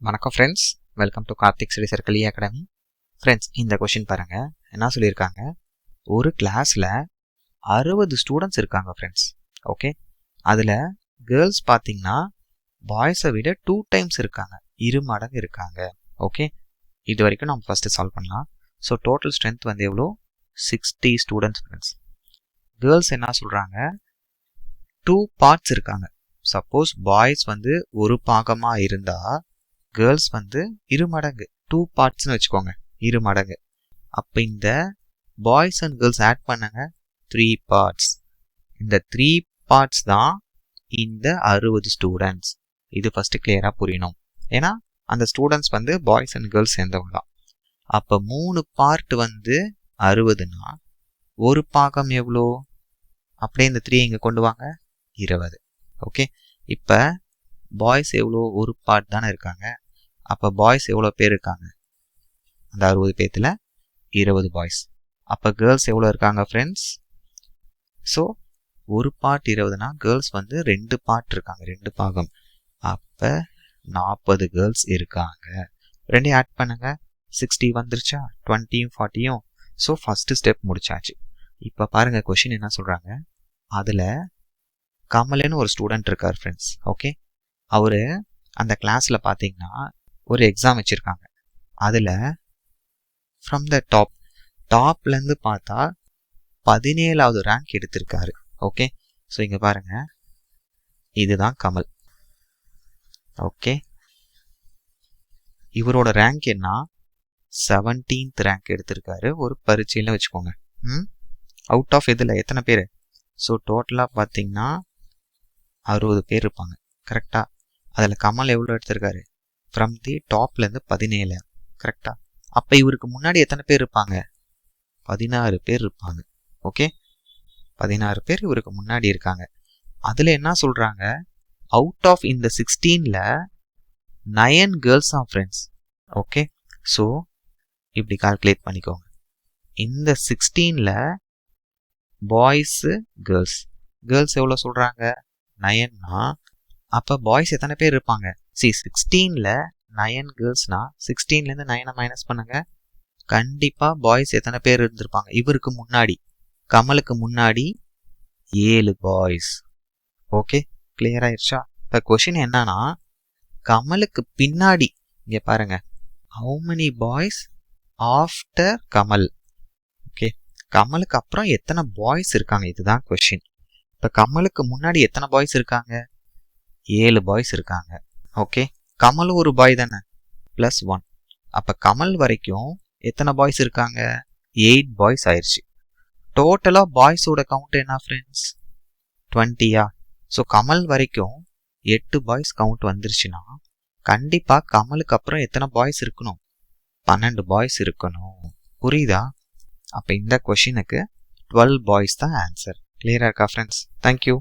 வணக்கம் friends, welcome to Karthik study circle academy. Friends, இந்த question பாருங்க. என்ன சொல்லியிருக்காங்க, ஒரு கிளாஸில் 60 ஸ்டூடெண்ட்ஸ் இருக்காங்க ஃப்ரெண்ட்ஸ். ஓகே, அதில் கேர்ள்ஸ் பார்த்தீங்கன்னா பாய்ஸை விட 2 டைம்ஸ் இருக்காங்க, 2 மடங்கு இருக்காங்க. ஓகே, இது வரைக்கும் நம்ம ஃபஸ்ட்டு சால்வ் பண்ணலாம். ஸோ டோட்டல் ஸ்ட்ரென்த் வந்து எவ்வளோ, 60 ஸ்டூடெண்ட்ஸ் ஃப்ரெண்ட்ஸ். கேர்ள்ஸ் என்ன சொல்கிறாங்க, 2 பார்ட்ஸ் இருக்காங்க. சப்போஸ் பாய்ஸ் வந்து ஒரு பாகமாக இருந்தால் கேர்ள்ஸ் வந்து 2 மடங்கு, 2 பார்ட்ஸ்னு வச்சுக்கோங்க, 2 மடங்கு. அப்போ இந்த பாய்ஸ் அண்ட் கேர்ள்ஸ் ஆட் பண்ணாங்க 3 பார்ட்ஸ். இந்த 3 பார்ட்ஸ் தான் இந்த 60 ஸ்டூடெண்ட்ஸ். இது ஃபர்ஸ்ட் கிளியராக புரியணும். ஏன்னா அந்த ஸ்டூடெண்ட்ஸ் வந்து பாய்ஸ் அண்ட் கேர்ள்ஸ் சேர்ந்தவங்க தான். அப்போ 3 பார்ட் வந்து 60னா ஒரு பாகம் எவ்வளோ, அப்படியே இந்த 3 இங்கே கொண்டு வாங்க, 20. ஓகே, இப்போ பாய்ஸ் எவ்வளோ, ஒரு பார்ட் தானே இருக்காங்க. அப்போ பாய்ஸ் எவ்வளோ பேர் இருக்காங்க, அந்த 60 பேர்த்தில் 20 பாய்ஸ். அப்போ கேர்ள்ஸ் எவ்வளோ இருக்காங்க ஃப்ரெண்ட்ஸ். ஸோ ஒரு பார்ட் 20னா கேர்ள்ஸ் வந்து 2 பார்ட் இருக்காங்க, 2 பாகம். அப்போ 40 கேர்ள்ஸ் இருக்காங்க. 2 ஆட் பண்ணுங்க, 60 வந்துருச்சா, 20யும் 40யும். ஸோ ஃபஸ்ட்டு ஸ்டெப் முடிச்சாச்சு. இப்போ பாருங்க, கொஷின் என்ன சொல்கிறாங்க, அதில் கமல்னு ஒரு ஸ்டூடெண்ட் இருக்கார் ஃப்ரெண்ட்ஸ். ஓகே, அவர் அந்த கிளாஸில் பார்த்தீங்கன்னா ஒரு எக்ஸாம் வச்சுருக்காங்க. அதில் ஃப்ரம் த டாப்லேருந்து பார்த்தா 17வது ரேங்க் எடுத்திருக்காரு. ஓகே, ஸோ இங்கே பாருங்கள், இதுதான் கமல். ஓகே, இவரோட ரேங்க் என்ன, 17th ரேங்க் எடுத்திருக்காரு ஒரு பரீட்சையில் வச்சுக்கோங்க. அவுட் ஆஃப் இதில் எத்தனை பேர், ஸோ டோட்டலாக பார்த்தீங்கன்னா 60 பேர் இருப்பாங்க. கரெக்டாக, அதில் கமல் எவ்வளோ எடுத்திருக்காரு, ஃப்ரம் தி டாப்லேருந்து 17. கரெக்டாக, அப்போ இவருக்கு முன்னாடி எத்தனை பேர் இருப்பாங்க, 16 பேர் இருப்பாங்க. ஓகே, 16 பேர் இவருக்கு முன்னாடி இருக்காங்க. அதில் என்ன சொல்கிறாங்க, அவுட் ஆஃப் இந்த 16ல் 9 கேர்ள்ஸ் தான் ஃப்ரெண்ட்ஸ். ஓகே, ஸோ இப்படி கால்குலேட் பண்ணிக்கோங்க. இந்த 16ல் பாய்ஸு கேர்ள்ஸ் எவ்வளோ சொல்கிறாங்க, 9னா அப்போ பாய்ஸ் எத்தனை பேர் இருப்பாங்க. 16ல் 9 கேர்ள்ஸ்னா 16லேருந்து 9 மைனஸ் பண்ணுங்க, கண்டிப்பாக பாய்ஸ் எத்தனை பேர் இருந்திருப்பாங்க, இவருக்கு முன்னாடி கமலுக்கு முன்னாடி 7 பாய்ஸ். ஓகே, கிளியர் ஆயிடுச்சா. இப்போ கொஷின் என்னன்னா, கமலுக்கு பின்னாடி இங்கே பாருங்க, how many boys after Kamal. Okay, கமலுக்கு அப்புறம் எத்தனை பாய்ஸ் இருக்காங்க, இதுதான் கொஷின். இப்போ கமலுக்கு முன்னாடி எத்தனை பாய்ஸ் இருக்காங்க, 7 பாய்ஸ் இருக்காங்க. ஓகே, கமல் ஒரு பாய் தானே, +1. அப்போ கமல் வரைக்கும் எத்தனை பாய்ஸ் இருக்காங்க, 8 பாய்ஸ் ஆயிடுச்சு. டோட்டலாக பாய்ஸோட கவுண்ட் என்ன ஃப்ரெண்ட்ஸ், 20யா. ஸோ கமல் வரைக்கும் 8 பாய்ஸ் கவுண்ட் வந்துருச்சுன்னா கண்டிப்பாக கமலுக்கு அப்புறம் எத்தனை பாய்ஸ் இருக்கணும், 12 பாய்ஸ் இருக்கணும். புரியுதா. அப்போ இந்த கொஷினுக்கு 12 பாய்ஸ் தான் ஆன்சர். கிளியராக இருக்கா ஃப்ரெண்ட்ஸ். தேங்க்யூ.